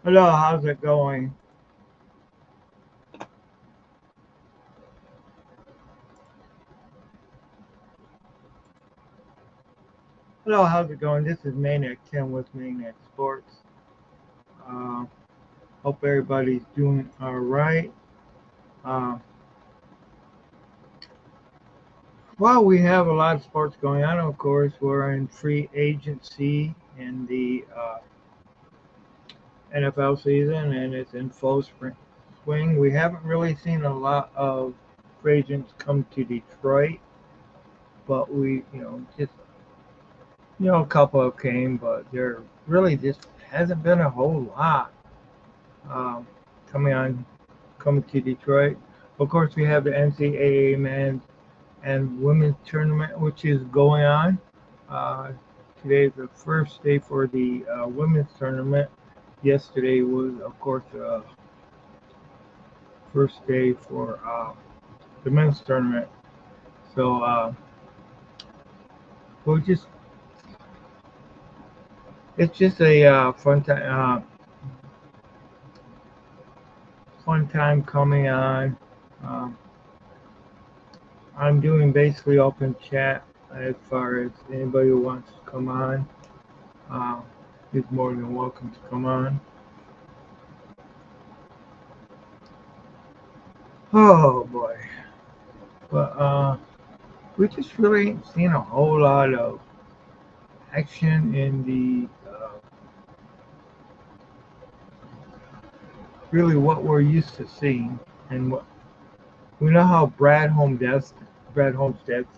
Hello, how's it going? Hello, how's it going? This is Maniac 10 with Maniac Sports. Uh, Hope everybody's doing all right. Uh, well, we have a lot of sports going on. Of course, we're in free agency in the NFL season, and it's in full swing. We haven't really seen a lot of free agents come to Detroit, but just a couple of came, but there really just hasn't been a whole lot um, coming on coming to Detroit. Of course, we have the NCAA men's and women's tournament, which is going on. Uh, Today is the first day for the women's tournament. Yesterday was, of course, first day for the men's tournament. So we'll just it's just a fun time coming on. Um, I'm doing basically open chat as far as anybody who wants to come on. Uh, is more than welcome to come on. Oh boy, but we just really ain't seen a whole lot of action in the really what we're used to seeing, and what we know how Brad Homestead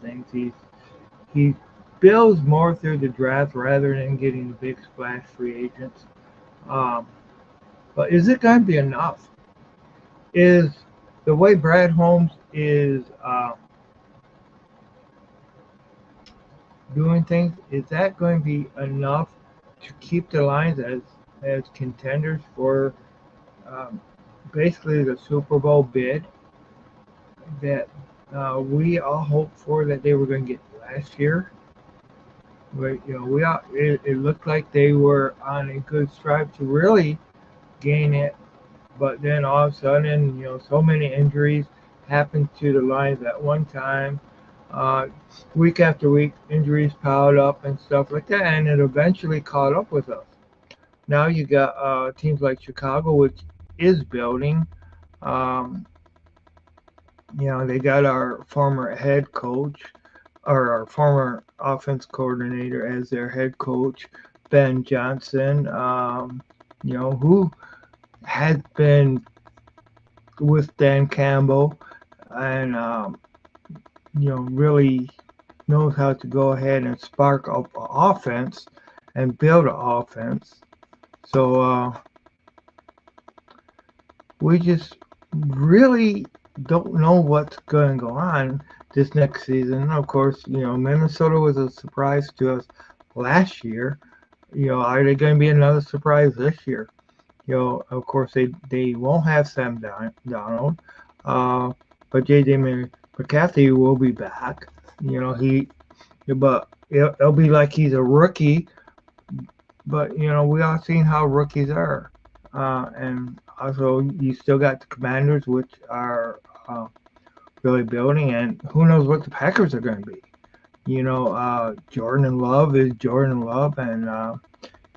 thinks he builds more through the draft rather than getting the big splash free agents. Um, but is it going to be enough? Is the way Brad Holmes is doing things, is that going to be enough to keep the Lions as contenders for um, basically the Super Bowl bid that we all hoped for that they were going to get last year? It looked like they were on a good strive to really gain it, but then all of a sudden, so many injuries happened to the Lions at one time. Uh, Week after week, injuries piled up and stuff like that, and it eventually caught up with us. Now you got teams like Chicago, which is building. Um, they got our former head coach or our former offense coordinator as their head coach, Ben Johnson. Who had been with Dan Campbell and really knows how to go ahead and spark up an offense and build an offense. So we just really don't know what's going to go on this next season. Of course, Minnesota was a surprise to us last year. Are they going to be another surprise this year? Of course, they won't have Sam Donald, uh, but J.J. McCarthy will be back. But it'll be like he's a rookie. But we all seen how rookies are, and also you still got the Commanders, which are really building, and who knows what the Packers are going to be. Jordan Love is Jordan Love, and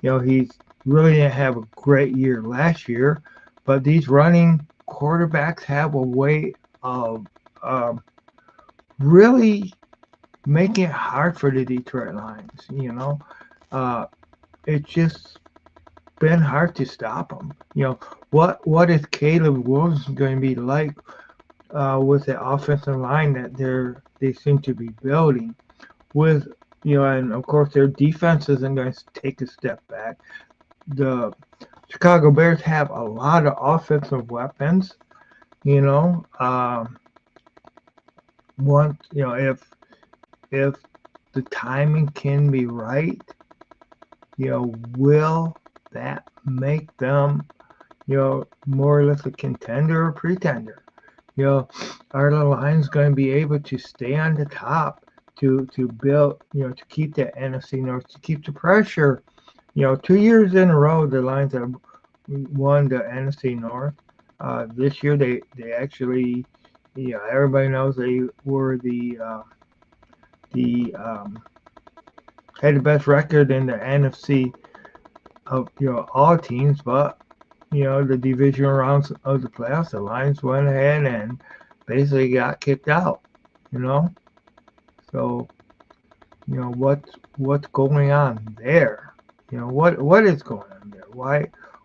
he's really didn't have a great year last year, but these running quarterbacks have a way of um, really making it hard for the Detroit Lions. Uh, it's just been hard to stop them. What is Caleb Williams going to be like with the offensive line that they seem to be building with and of course their defense isn't going to take a step back. The Chicago Bears have a lot of offensive weapons. You know, once if the timing can be right, will that make them more or less a contender or pretender? Are the Lions going to be able to stay on the top to build to keep the NFC North, to keep the pressure? 2 years in a row the Lions have won the NFC North. This year they actually, everybody knows they were the had the best record in the NFC of all teams, but the division rounds of the playoffs, the Lions went ahead and basically got kicked out. You know, so what's going on there? What is going on there?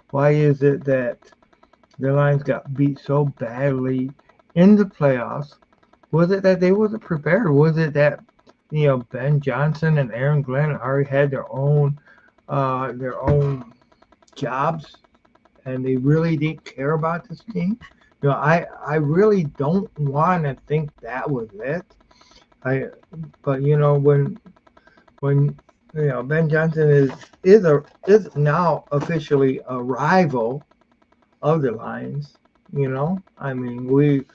Why is it that the Lions got beat so badly in the playoffs? Was it that they wasn't prepared? Was it that Ben Johnson and Aaron Glenn already had their own jobs and they really didn't care about this team? I really don't want to think that was it. I but when Ben Johnson is now officially a rival of the Lions. I mean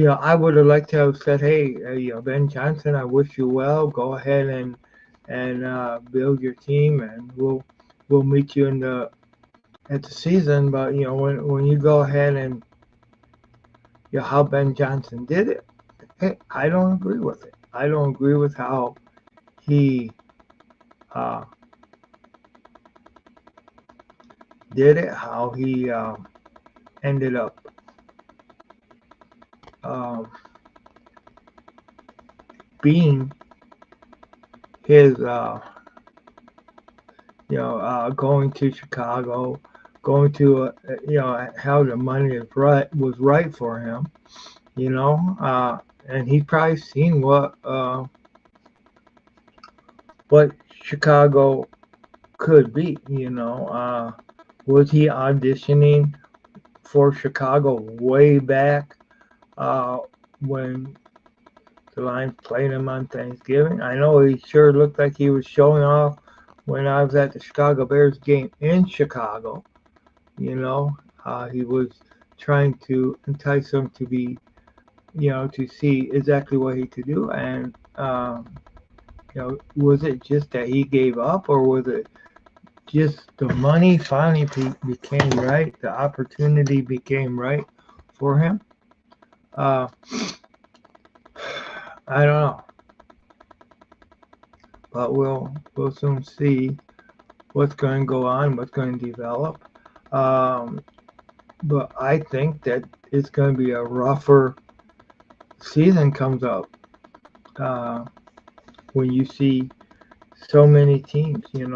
I would have liked to have said, hey, Ben Johnson, I wish you well. Go ahead and build your team, and we'll meet you at the season. But when you go ahead and how Ben Johnson did it, hey, I don't agree with it. I don't agree with how he uh, did it, how he ended up um, being his, going to Chicago, going to, how the money was right for him, and he probably seen what Chicago could be, was he auditioning for Chicago way back uh, when the Lions played him on Thanksgiving? I know he sure looked like he was showing off when I was at the Chicago Bears game in Chicago. He was trying to entice him to be, to see exactly what he could do. And, was it just that he gave up, or was it just the money finally became right? The opportunity became right for him? Uh, I don't know, but we'll soon see what's going to go on, what's going to develop. Um, but I think that it's going to be a rougher season comes up when you see so many teams, and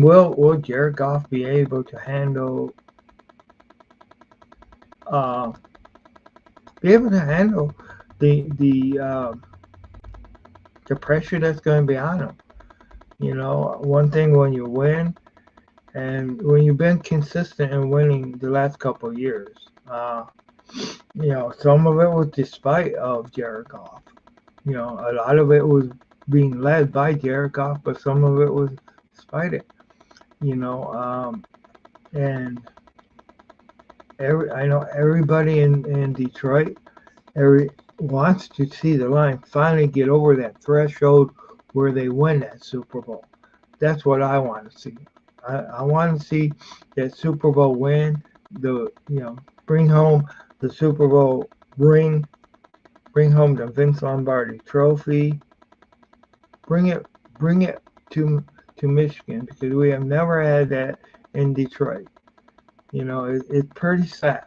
will Jared Goff be able to uh, handle the pressure that's going to be on him? One thing when you win and when you've been consistent in winning the last couple of years, some of it was despite of Jared Goff. A lot of it was being led by Jared Goff, but some of it was despite it. And I know everybody in Detroit wants to see the Lions finally get over that threshold where they win that Super Bowl. That's what I want to see. I want to see that Super Bowl win. Bring home the Super Bowl ring. Bring home the Vince Lombardi Trophy. Bring it to Michigan, because we have never had that in Detroit. It's pretty sad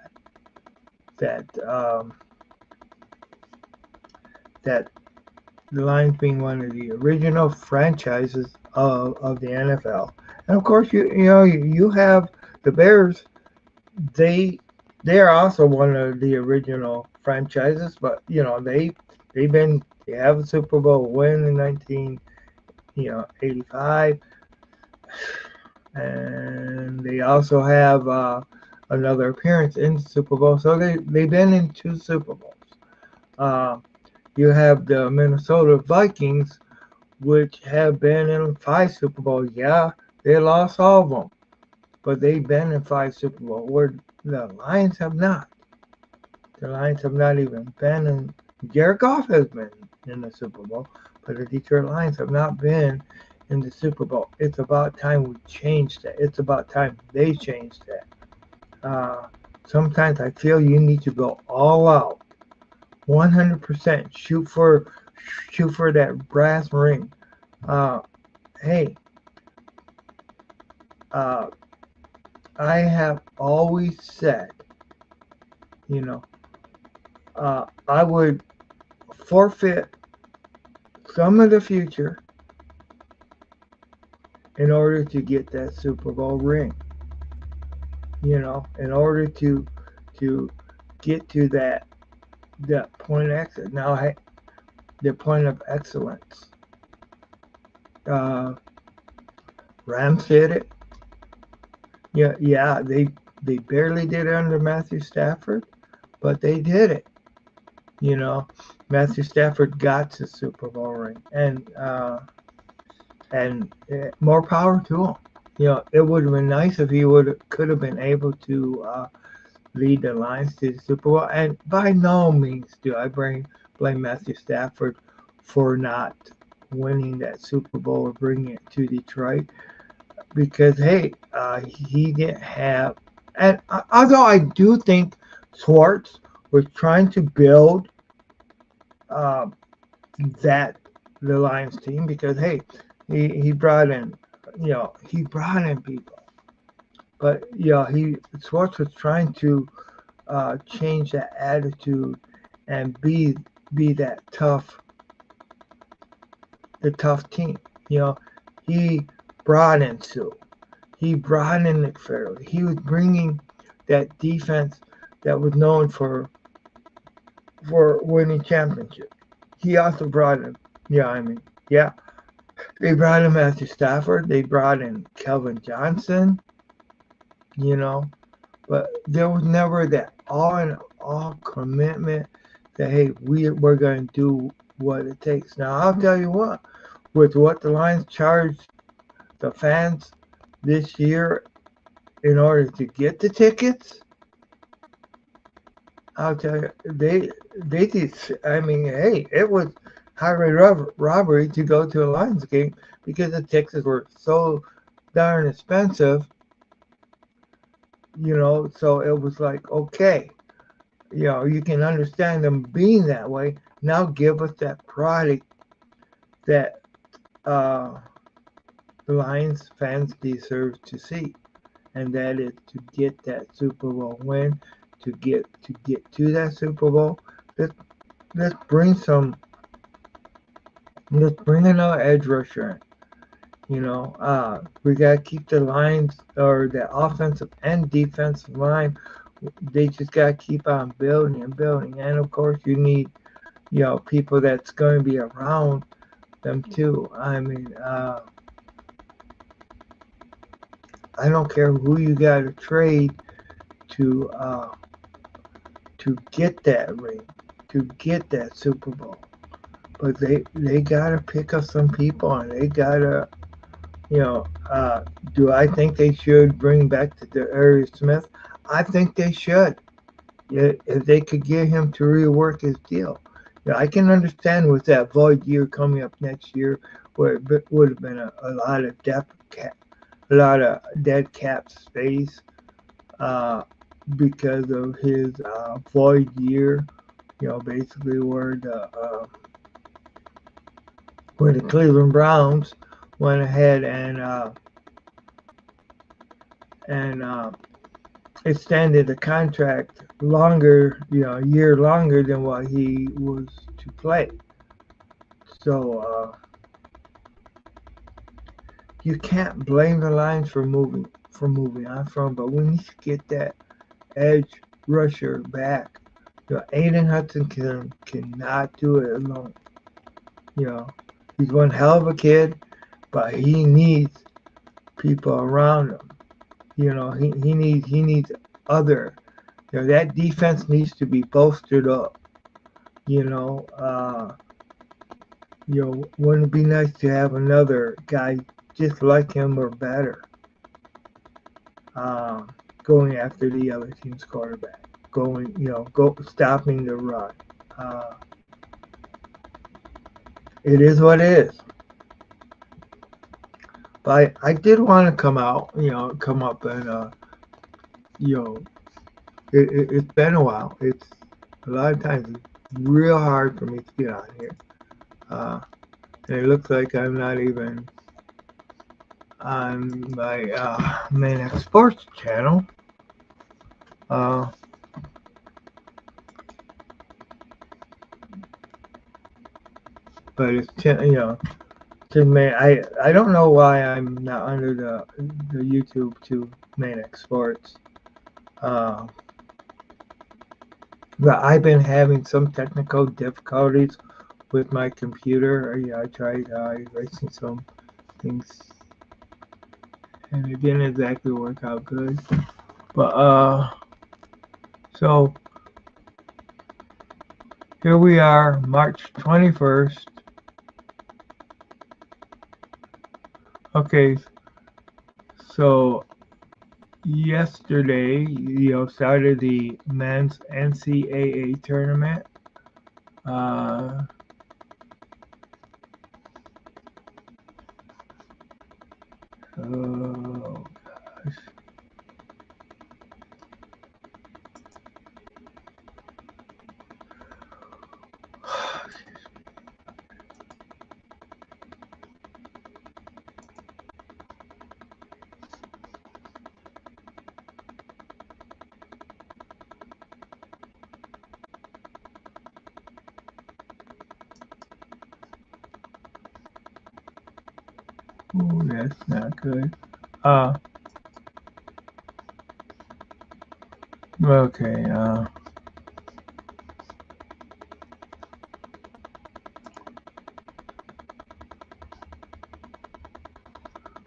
that that the Lions being one of the original franchises of the NFL. And of course, you have the Bears. They are also one of the original franchises, but they have a Super Bowl win in 1985, and they also have another appearance in the Super Bowl. So they've been in 2 Super Bowls. You have the Minnesota Vikings, which have been in 5 Super Bowls. Yeah, they lost all of them, but they've been in 5 Super Bowls, where the Lions have not. The Lions have not even been Jared Goff has been in the Super Bowl, but the Detroit Lions have not been in the Super Bowl. It's about time we changed that. It's about time they changed that. Uh, Sometimes I feel you need to go all out, 100%. Shoot for that brass ring. Uh, hey, uh, I have always said, you know, I would forfeit some of the future in order to get that Super Bowl ring. In order to get to that point of excellence. Now, the point of excellence. Uh, Rams did it. Yeah, yeah. They barely did it under Matthew Stafford, but they did it. You know, Matthew Stafford got to Super Bowl ring, and more power to him. It would have been nice if he could have been able to lead the Lions to the Super Bowl. And by no means do I blame Matthew Stafford for not winning that Super Bowl or bringing it to Detroit, because hey, he didn't have. And although I do think Schwartz was trying to build uh, that the Lions team, because hey, he brought in, he brought in people, but he Schwartz was trying to change that attitude and be that the tough team. He brought in Sue. He brought in McFarley. He was bringing that defense that was known for winning championships. He also brought in, yeah, they brought in Matthew Stafford. They brought in Kelvin Johnson. You know, but there was never that all in all commitment that hey, we're going to do what it takes. Now I'll tell you what, with what the Lions charged the fans this year in order to get the tickets, I'll tell you they did. I mean, hey, it was highway robbery to go to a Lions game because the tickets were so darn expensive. So it was like, okay, you can understand them being that way. Now give us that product that uh, the Lions fans deserve to see, and that is to get that Super Bowl win, to get to that Super Bowl. Let's let's bring some. Let's bring another edge rusher in. We gotta keep the lines or the offensive and defensive line. They just gotta keep on building and building, and of course you need people that's going to be around them too. I mean, I don't care who you got to trade to uh, to get that ring, to get that Super Bowl, but they gotta pick up some people, and they gotta you know. Do I think they should bring back the Darius Smith? I think they should. Yeah, if they could get him to rework his deal. I can understand with that void year coming up next year, where it would have been a lot of a lot of dead cap space, uh, because of his void year. Basically where the Cleveland Browns went ahead and extended the contract longer, a year longer than what he was to play. So you can't blame the Lions for moving on from, but we need to get that edge rusher back. Aiden Hudson cannot do it alone. He's one hell of a kid, but he needs people around him. He needs other. That defense needs to be bolstered up. You know, uh, wouldn't it be nice to have another guy just like him or better, uh, going after the other team's quarterback, go stopping the run. Uh, it is what it is. But I did want to come out, come up and, you know, it's been a while. It's a lot of times it's real hard for me to get on here. Uh, and it looks like I'm not even on my Maniac Sports channel. Uh, but it's, man, I don't know why I'm not under the YouTube to Maniac Sports. Uh, but I've been having some technical difficulties with my computer. Yeah, I tried erasing some things, and it didn't exactly work out good. But so here we are, March 21st. Okay, so yesterday, started the men's NCAA tournament. Uh, oh gosh. Oh, that's not good. Uh, okay.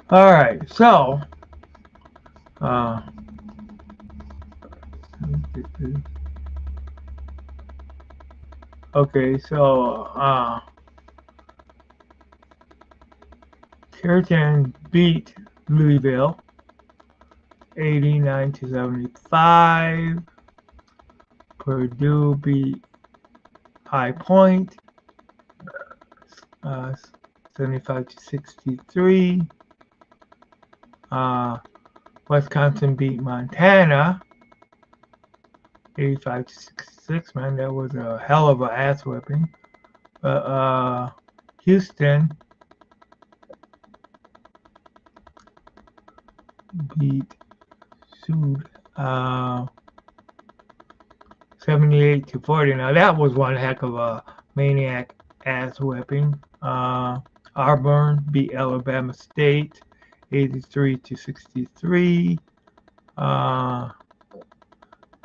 All right. So, uh, okay. So, Curtin beat Louisville 89-75. Purdue beat High Point 75-63. Wisconsin beat Montana 85-66. Man, that was a hell of a ass whipping. Houston beat Sud 78-40. Now that was one heck of a maniac ass whipping. Auburn beat Alabama State 83-63.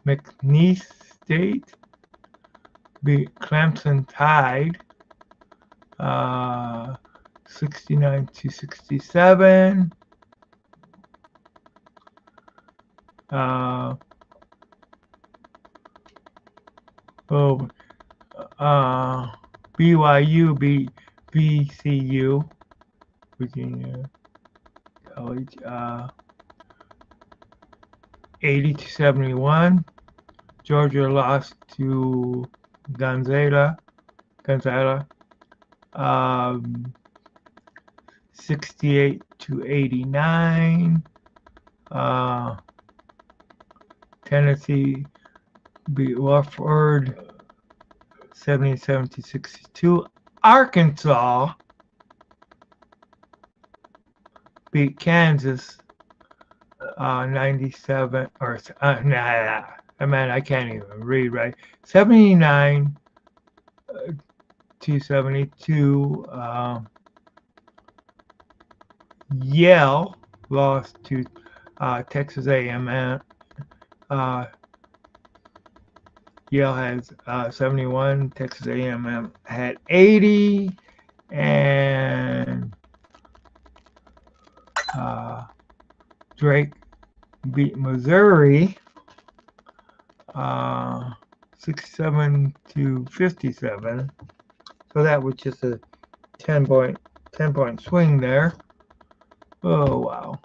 McNeese State beat Clemson Tide 69-67. BYU beat VCU, Virginia College, 80-71. Georgia lost to Gonzaga, 68-89. Tennessee beat Wofford 77-62. Arkansas beat Kansas 97 or man, I can't even read right. 79-72. Yale lost to Texas A&M. Yale has 71. Texas A&M had 80, and Drake beat Missouri 67-57. So that was just a 10-point swing there. Oh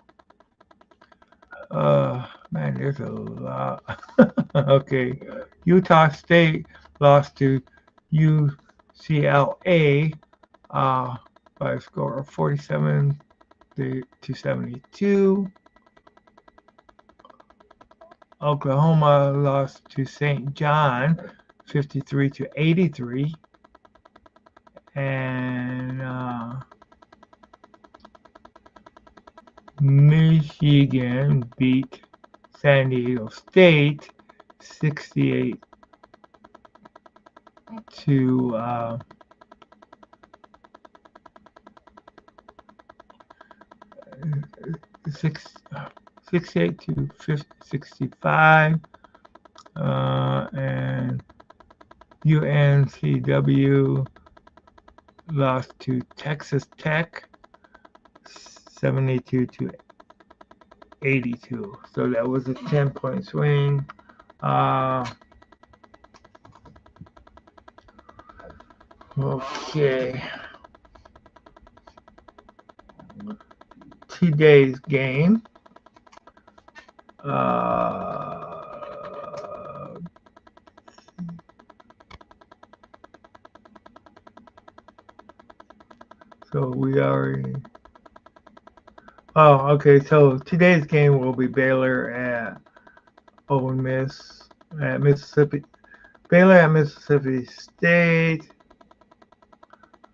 wow. Man, there's a lot. Okay. Utah State lost to UCLA by a score of 47 to 72. Oklahoma lost to St. John 53 to 83. And Michigan beat San Diego State 68 to 68 to 65, and UNCW lost to Texas Tech 72 to 82. So that was a 10-point swing. Okay. Today's game. So we already. Oh, okay. So today's game will be Baylor at Ole Miss at Mississippi. Baylor at Mississippi State.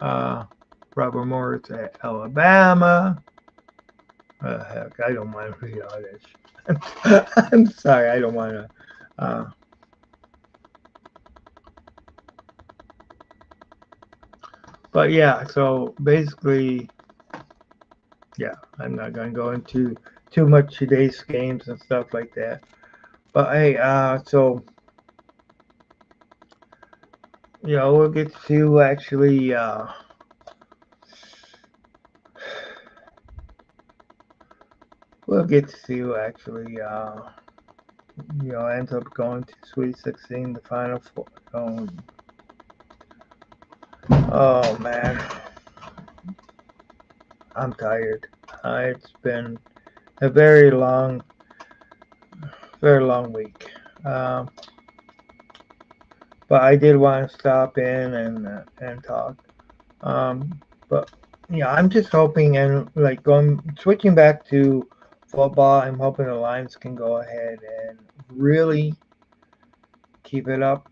Robert Morris at Alabama. Heck, I don't mind reading all that shit. I'm sorry, I don't want to. But yeah, so basically, yeah, I'm not going to go into too much today's games and stuff like that. But hey, so, we'll get to actually, we'll get to see who actually, ends up going to Sweet 16, the Final Four. Oh man, I'm tired. It's been a very long week. But I did want to stop in and talk. But I'm just hoping and like switching back to football. I'm hoping the Lions can go ahead and really keep it up.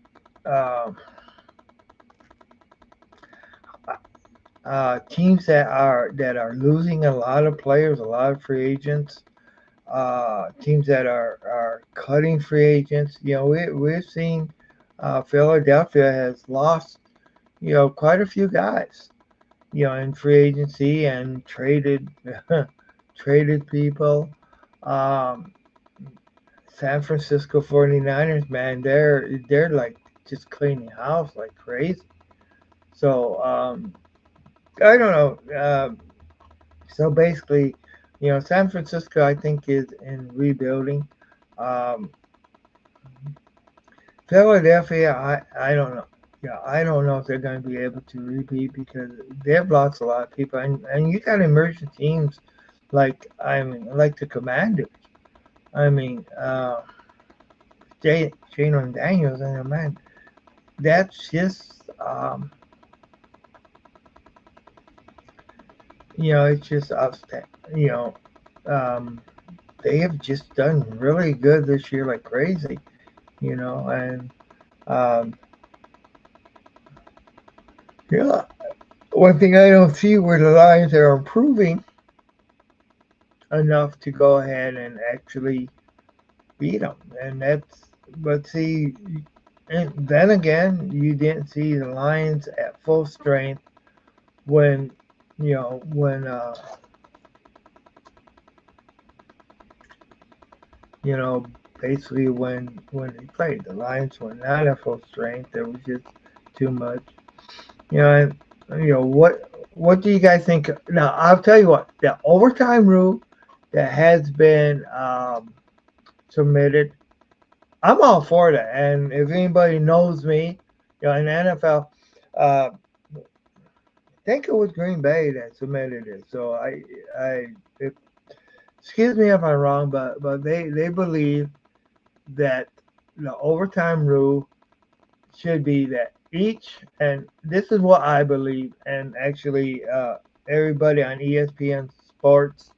Teams that are losing a lot of players, a lot of free agents. Teams that are cutting free agents. We're seeing Philadelphia has lost quite a few guys in free agency and traded people. San Francisco 49ers, man, they're like just cleaning house like crazy. So I don't know. So basically, San Francisco, I think, is in rebuilding. Um, Philadelphia, I don't know. I don't know if they're going to be able to repeat because they've lost a lot of people, and you got emerging teams like the Commanders. I mean, Jalen Daniels, and man, that's just it's just outstanding. They have just done really good this year, like crazy. And yeah, one thing I don't see where the Lions are improving enough to go ahead and actually beat them, but see, and then again, you didn't see the Lions at full strength when when basically when they played. The Lions were not at full strength. There was just too much. And what do you guys think? Now I'll tell you what, the overtime rule that has been submitted, I'm all for that. And if anybody knows me, in the NFL, I think it was Green Bay that submitted it. So excuse me if I'm wrong, but they believe that the overtime rule should be that and this is what I believe, and actually everybody on ESPN Sports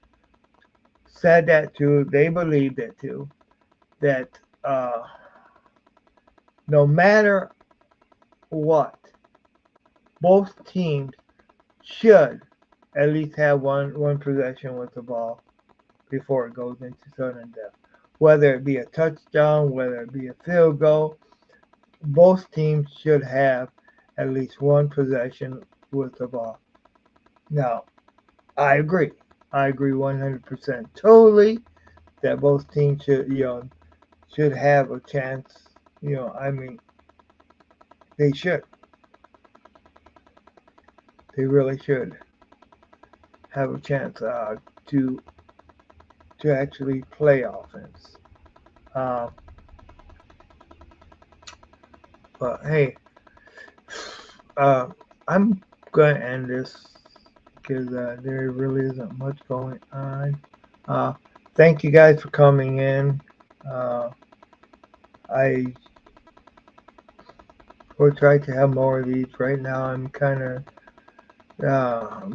said that too. They believed it too. That uh, no matter what, both teams should at least have one possession with the ball before it goes into sudden death. Whether it be a touchdown, whether it be a field goal, both teams should have at least one possession with the ball. Now, I agree. I agree 100% totally that both teams should have a chance. I mean, they should. They really should have a chance to to actually play offense. Uh, but hey, uh, I'm gonna end this because there really isn't much going on. Uh, Thank you guys for coming in. Uh, I will try to have more of these. Right now, I'm kind of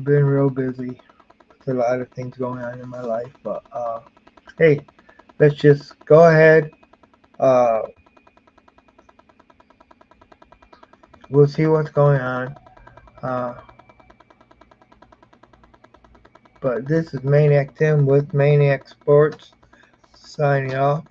been real busy with a lot of things going on in my life. But hey, let's just go ahead. Uh, we'll see what's going on. Uh, but this is Maniac Tim with Maniac Sports signing off.